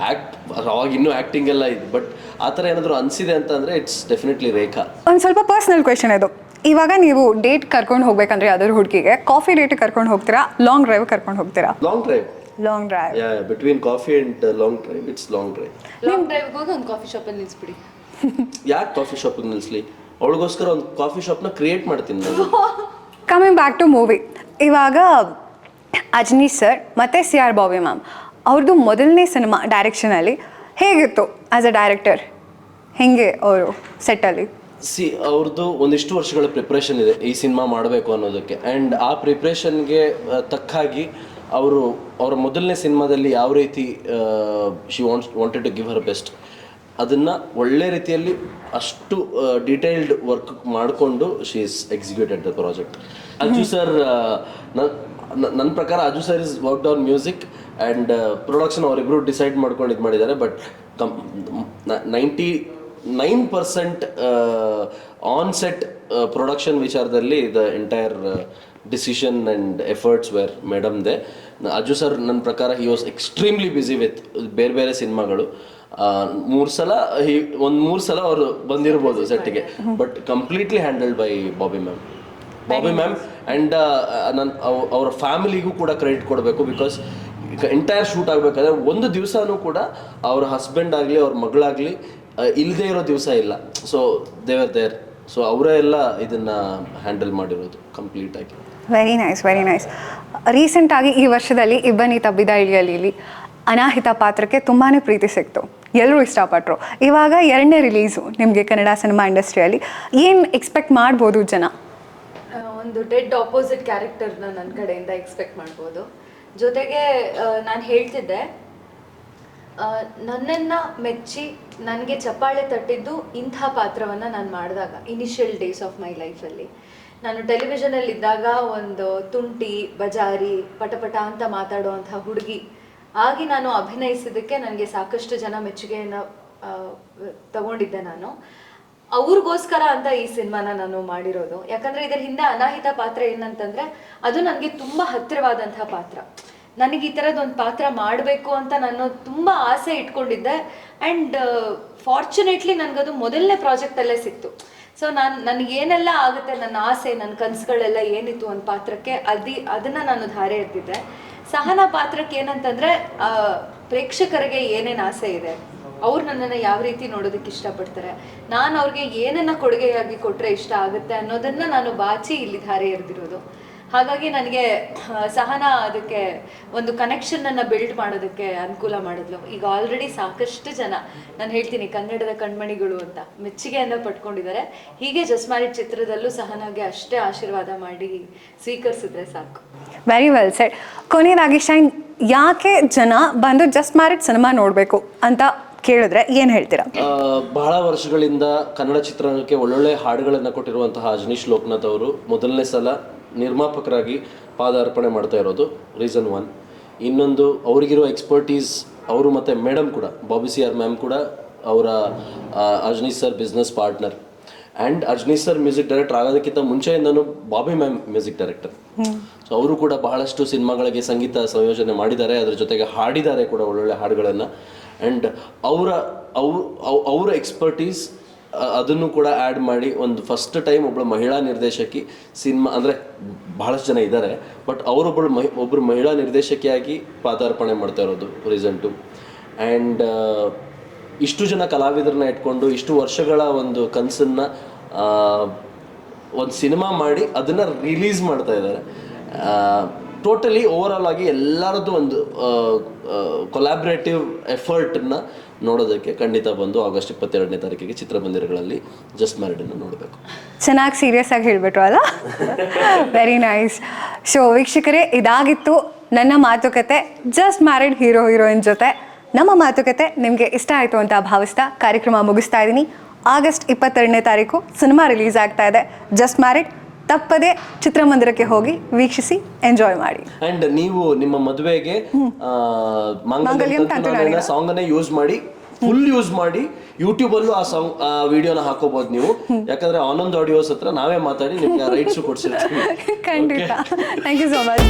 ಅವಾಗ ಇನ್ನೂ ಆ್ಯಕ್ಟಿಂಗ್ ಎಲ್ಲ ಇದೆ. ಬಟ್ ಆ ಥರ ಏನಾದರೂ ಅನಿಸಿದೆ ಅಂತಂದರೆ ಇಟ್ಸ್ ಡೆಫಿನೆಟ್ಲಿ ರೇಖಾ. ಒಂದು ಸ್ವಲ್ಪ ಪರ್ಸ್ನಲ್ ಕ್ವೆಶನ್ ಇದು. ಇವಾಗ ನೀವು ಡೇಟ್ ಕರ್ಕೊಂಡು ಹೋಗ್ಬೇಕಂದ್ರೆ ಯಾವ್ದಾದ್ರು ಹುಡುಗಿಗೆ, ಕಾಫಿ ಡೇಟ್ ಕರ್ಕೊಂಡು ಹೋಗ್ತೀರಾ, ಲಾಂಗ್ ಡ್ರೈವ್ ಕರ್ಕೊಂಡು ಹೋಗ್ತೀರಾ? Long drive. Between coffee and long drive, it's long drive. Long drive ಹೋಗಿ ಒಂದು ಕಾಫಿ ಶಾಪಲ್ಲಿ ನಿಲ್ಲಿಸ್ಬಿಡಿ. ಯಾಕೆ ಕಾಫಿ ಶಾಪಿಗೆ ನಿಲ್ಲಿಸ್ಲಿ? ಅವಳಿಗೋಸ್ಕರ ಒಂದು ಕಾಫಿ ಶಾಪ್ನ ಕ್ರಿಯೇಟ್ ಮಾಡ್ತೀನಿ ನಾನು. ಕಮಿಂಗ್ ಬ್ಯಾಕ್ ಟು ಮೂವಿ, ಇವಾಗ ಅಜ್ನೀಶ್ ಸರ್ ಮತ್ತು CR ಬಾಬಿ ಮ್ಯಾಮ್ ಅವ್ರದ್ದು ಮೊದಲನೇ ಸಿನಿಮಾ ಡೈರೆಕ್ಷನಲ್ಲಿ ಹೇಗಿತ್ತು? ಆ್ಯಸ್ ಅ ಡೈರೆಕ್ಟರ್ ಹೆಂಗೆ ಅವರು ಸೆಟ್ಟಲ್ಲಿ? ಅವ್ರದ್ದು ಒಂದಿಷ್ಟು ವರ್ಷಗಳ ಪ್ರಿಪ್ರೇಷನ್ ಇದೆ ಈ ಸಿನಿಮಾ ಮಾಡಬೇಕು ಅನ್ನೋದಕ್ಕೆ. ಆ್ಯಂಡ್ ಆ ಪ್ರಿಪ್ರೇಷನ್ಗೆ ತಕ್ಕಾಗಿ ಅವರ ಮೊದಲನೇ ಸಿನಿಮಾದಲ್ಲಿ ಯಾವ ರೀತಿ she wanted to give her best, ಅದನ್ನು ಒಳ್ಳೆ ರೀತಿಯಲ್ಲಿ ಅಷ್ಟು ಡೀಟೇಲ್ಡ್ ವರ್ಕ್ ಮಾಡಿಕೊಂಡು she is executed the project. Ajju sir, ನನ್ನ ಪ್ರಕಾರ Ajju sir is worked on music and production ಅವರಿಬ್ಬರು ಡಿಸೈಡ್ ಮಾಡ್ಕೊಂಡು ಇದು ಮಾಡಿದ್ದಾರೆ. ಬಟ್ 99% ಆನ್ ಸೆಟ್ ಪ್ರೊಡಕ್ಷನ್ ವಿಚಾರದಲ್ಲಿ the entire decision and efforts were ಮೇಡಮ್ದೆ. ಅಜ್ಜು ಸರ್ ನನ್ನ ಪ್ರಕಾರ he was extremely busy with ಬೇರೆ ಬೇರೆ ಸಿನಿಮಾಗಳು. 3 ಸಲ ಅವರು ಬಂದಿರ್ಬೋದು ಸೆಟ್ಗೆ, but completely handled by Bobby ma'am and ಅವರ ಫ್ಯಾಮಿಲಿಗೂ ಕೂಡ ಕ್ರೆಡಿಟ್ ಕೊಡಬೇಕು. ಬಿಕಾಸ್ ಎಂಟೈರ್ ಶೂಟ್ ಆಗಬೇಕಾದ್ರೆ ಒಂದು ದಿವಸನೂ ಕೂಡ ಅವ್ರ ಹಸ್ಬೆಂಡ್ ಆಗಲಿ ಅವ್ರ ಮಗಳಾಗಲಿ ಇಲ್ಲದೇ ಇರೋ ದಿವಸ ಇಲ್ಲ. ಸೊ ದೇವರ್ ದೇರ್. ಸೊ ಅವರೇ ಎಲ್ಲ ಇದನ್ನು ಹ್ಯಾಂಡಲ್ ಮಾಡಿರೋದು ಕಂಪ್ಲೀಟಾಗಿ. Very nice. ರೀಸೆಂಟಾಗಿ ಈ ವರ್ಷದಲ್ಲಿ ಇಬ್ಬನಿ ತಬ್ಬಿದ ಇಳಿಯಲಿ ಅನಾಹಿತ ಪಾತ್ರಕ್ಕೆ ತುಂಬಾ ಪ್ರೀತಿ ಸಿಕ್ತು, ಎಲ್ಲರೂ ಇಷ್ಟಪಟ್ಟರು. ಇವಾಗ 2ನೇ ರಿಲೀಸು ನಿಮಗೆ ಕನ್ನಡ ಸಿನಿಮಾ ಇಂಡಸ್ಟ್ರಿಯಲ್ಲಿ. ಏನು ಎಕ್ಸ್ಪೆಕ್ಟ್ ಮಾಡ್ಬೋದು ಜನ? ಒಂದು ಡೆಡ್ ಆಪೋಸಿಟ್ ಕ್ಯಾರೆಕ್ಟರ್ನ ನನ್ನ ಕಡೆಯಿಂದ ಎಕ್ಸ್ಪೆಕ್ಟ್ ಮಾಡ್ಬೋದು. ಜೊತೆಗೆ ನಾನು ಹೇಳ್ತಿದ್ದೆ, ನನ್ನನ್ನು ಮೆಚ್ಚಿ ನನಗೆ ಚಪ್ಪಾಳೆ ತಟ್ಟಿದ್ದು ಇಂಥ ಪಾತ್ರವನ್ನು ನಾನು ಮಾಡಿದಾಗ ಇನಿಷಿಯಲ್ ಡೇಸ್ ಆಫ್ ಮೈ ಲೈಫಲ್ಲಿ. ನಾನು ಟೆಲಿವಿಷನಲ್ಲಿ ಇದ್ದಾಗ ಒಂದು ತುಂಟಿ, ಬಜಾರಿ, ಪಟಪಟ ಅಂತ ಮಾತಾಡುವಂಥ ಹುಡುಗಿ ಆಗಿ ನಾನು ಅಭಿನಯಿಸಿದ್ದಕ್ಕೆ ನನಗೆ ಸಾಕಷ್ಟು ಜನ ಮೆಚ್ಚುಗೆಯನ್ನು ತಗೊಂಡಿದ್ದೆ. ನಾನು ಅವ್ರಿಗೋಸ್ಕರ ಅಂತ ಈ ಸಿನಿಮಾನ ನಾನು ಮಾಡಿರೋದು. ಯಾಕಂದರೆ ಇದರ ಹಿಂದೆ ಅನಾಹಿತ ಪಾತ್ರ ಏನಂತಂದರೆ ಅದು ನನಗೆ ತುಂಬ ಹತ್ತಿರವಾದಂಥ ಪಾತ್ರ. ನನಗೆ ಈ ಥರದ್ದೊಂದು ಪಾತ್ರ ಮಾಡಬೇಕು ಅಂತ ನಾನು ತುಂಬ ಆಸೆ ಇಟ್ಕೊಂಡಿದ್ದೆ. ಆ್ಯಂಡ್ ಫಾರ್ಚುನೇಟ್ಲಿ ನನಗದು ಮೊದಲನೇ ಪ್ರಾಜೆಕ್ಟಲ್ಲೇ ಸಿಕ್ತು. ಸೊ ನನಗೇನೆಲ್ಲ ಆಗುತ್ತೆ, ನನ್ನ ಆಸೆ, ನನ್ನ ಕನಸುಗಳೆಲ್ಲ ಏನಿತ್ತು ಒಂದು ಪಾತ್ರಕ್ಕೆ ಅದನ್ನು ನಾನು ಧಾರೆ ಎತ್ತಿದ್ದೆ. ಸಹನಾ ಪಾತ್ರಕ್ಕೆ ಏನಂತಂದರೆ ಪ್ರೇಕ್ಷಕರಿಗೆ ಏನೇನು ಆಸೆ ಇದೆ, ಅವ್ರು ನನ್ನನ್ನು ಯಾವ ರೀತಿ ನೋಡೋದಕ್ಕೆ ಇಷ್ಟಪಡ್ತಾರೆ, ನಾನು ಅವ್ರಿಗೆ ಏನನ್ನು ಕೊಡುಗೆಯಾಗಿ ಕೊಟ್ಟರೆ ಇಷ್ಟ ಆಗುತ್ತೆ ಅನ್ನೋದನ್ನು ನಾನು ಬಾಚಿ ಇಲ್ಲಿ ಧಾರೆ ಎರೆದಿರೋದು. ಹಾಗಾಗಿ ನನಗೆ ಸಹನಾ ಅದಕ್ಕೆ ಒಂದು ಕನೆಕ್ಷನನ್ನು ಬಿಲ್ಡ್ ಮಾಡೋದಕ್ಕೆ ಅನುಕೂಲ ಮಾಡಿದ್ಲು. ಈಗ ಆಲ್ರೆಡಿ ಸಾಕಷ್ಟು ಜನ, ನಾನು ಹೇಳ್ತೀನಿ ಕನ್ನಡದ ಕಣ್ಮಣಿಗಳು ಅಂತ ಮೆಚ್ಚುಗೆಯನ್ನು ಪಡ್ಕೊಂಡಿದ್ದಾರೆ. ಹೀಗೆ ಜಸ್ಟ್ ಮ್ಯಾರಿಡ್ ಚಿತ್ರದಲ್ಲೂ ಸಹನಾಗೆ ಅಷ್ಟೇ ಆಶೀರ್ವಾದ ಮಾಡಿ ಸ್ವೀಕರಿಸಿದ್ರೆ ಸಾಕು. Very well shed. ಕೊನೆಯದಾಗಿ ಶೈನ್, ಯಾಕೆ ಜನ ಬಂದು ಜಸ್ಟ್ ಮ್ಯಾರಿಡ್ ಸಿನಿಮಾ ನೋಡಬೇಕು ಅಂತ ಕೇಳಿದ್ರೆ ಏನು ಹೇಳ್ತೀರಾ? ಬಹಳ ವರ್ಷಗಳಿಂದ ಕನ್ನಡ ಚಿತ್ರರಂಗಕ್ಕೆ ಒಳ್ಳೊಳ್ಳೆ ಹಾಡುಗಳನ್ನು ಕೊಟ್ಟಿರುವಂತಹ ಅಜನೀಶ್ ಲೋಕನಾಥ್ ಅವರು ಮೊದಲನೇ ಸಲ ನಿರ್ಮಾಪಕರಾಗಿ ಪಾದಾರ್ಪಣೆ ಮಾಡ್ತಾ ಇರೋದು ರೀಸನ್ 1. ಇನ್ನೊಂದು, ಅವರಿಗಿರೋ ಎಕ್ಸ್ಪರ್ಟೀಸ್, ಅವರು ಮತ್ತು ಮೇಡಮ್ ಕೂಡ, ಬಾಬಿ ಸಿ ಆರ್ ಮ್ಯಾಮ್ ಕೂಡ ಅವರ Ajaneesh sir business partner. And Ajaneesh sir music director ಆಗೋದಕ್ಕಿಂತ ಮುಂಚೆಯಿಂದನೂ Bobby ma'am music director. So ಅವರು ಕೂಡ ಬಹಳಷ್ಟು ಸಿನಿಮಾಗಳಿಗೆ ಸಂಗೀತ ಸಂಯೋಜನೆ ಮಾಡಿದ್ದಾರೆ, ಅದ್ರ ಜೊತೆಗೆ ಹಾಡಿದ್ದಾರೆ ಕೂಡ ಒಳ್ಳೊಳ್ಳೆ ಹಾಡುಗಳನ್ನು. ಆ್ಯಂಡ್ ಅವರ ಎಕ್ಸ್ಪರ್ಟೀಸ್ ಅದನ್ನು ಕೂಡ ಆ್ಯಡ್ ಮಾಡಿ ಒಂದು ಫಸ್ಟ್ ಟೈಮ್ ಒಬ್ಬಳು ಮಹಿಳಾ ನಿರ್ದೇಶಕಿ ಸಿನಿಮಾ, ಅಂದರೆ ಬಹಳಷ್ಟು ಜನ ಇದ್ದಾರೆ, ಬಟ್ ಒಬ್ಬರು ಮಹಿಳಾ ನಿರ್ದೇಶಕಿಯಾಗಿ ಪಾದಾರ್ಪಣೆ ಮಾಡ್ತಾ ಇರೋದು ರೀಸನ್ 2. ಆ್ಯಂಡ್ ಇಷ್ಟು ಜನ ಕಲಾವಿದರನ್ನ ಇಟ್ಕೊಂಡು ಇಷ್ಟು ವರ್ಷಗಳ ಒಂದು ಕನಸನ್ನು ಒಂದು ಸಿನಿಮಾ ಮಾಡಿ ಅದನ್ನು ರಿಲೀಸ್ ಮಾಡ್ತಾ ಇದ್ದಾರೆ. ಟೋಟಲಿ ಓವರಾಲ್ ಆಗಿ ಎಲ್ಲರದ್ದು ಒಂದು ಕೊಲಾಬ್ರೇಟಿವ್ ಎಫರ್ಟನ್ನು ನೋಡೋದಕ್ಕೆ ಖಂಡಿತ ಬಂದು ಆಗಸ್ಟ್ 22ನೇ ತಾರೀಕಿಗೆ ಚಿತ್ರಮಂದಿರಗಳಲ್ಲಿ ಜಸ್ಟ್ ಮ್ಯಾರಿಡನ್ನು ನೋಡಬೇಕು. ಚೆನ್ನಾಗಿ ಸೀರಿಯಸ್ ಆಗಿ ಹೇಳಿಬಿಟ್ರು ಅಲ್ಲ? Very nice. ಸೊ ವೀಕ್ಷಕರೇ, ಇದಾಗಿತ್ತು ನನ್ನ ಮಾತುಕತೆ ಜಸ್ಟ್ ಮ್ಯಾರಿಡ್ ಹೀರೋ ಹೀರೋಯಿನ್ ಜೊತೆ. ನಮ್ಮ ಮಾತುಕತೆ ನಿಮಗೆ ಇಷ್ಟ ಆಯಿತು ಅಂತ ಭಾವಿಸ್ತಾ ಕಾರ್ಯಕ್ರಮ ಮುಗಿಸ್ತಾ ಇದ್ದೀನಿ. ಆಗಸ್ಟ್ 22ನೇ ತಾರೀಕು ಸಿನಿಮಾ ರಿಲೀಸ್ ಆಗ್ತಾ ಇದೆ ಜಸ್ಟ್ ಮ್ಯಾರಿಡ್. ತಪ್ಪದೆ ಚಿತ್ರಮಂದಿರಕ್ಕೆ ಹೋಗಿ ವೀಕ್ಷಿಸಿ ಎಂಜಾಯ್ ಮಾಡಿ. ಅಂಡ್ ನೀವು ನಿಮ್ಮ ಮದುವೆಗೆ ಸಾಂಗ್ ಅನ್ನೇ ಯೂಸ್ ಮಾಡಿ, ಫುಲ್ ಯೂಸ್ ಮಾಡಿ, ಯೂಟ್ಯೂಬ್ ಅಲ್ಲೂ ಆ ಸಾಂಗ್ ವಿಡಿಯೋನ ಹಾಕೋಬಹುದು ನೀವು. ಯಾಕಂದ್ರೆ ಆನಂದ್ ಆಡಿಯೋಸ್ ಹತ್ರ ನಾವೇ ಮಾತಾಡಿ ನಿಮ್ಗೆ ರೈಟ್ಸ್ ಕೊಡ್ಸಿರ್ತೀವಿ. ಖಂಡಿತ. Thank you so much.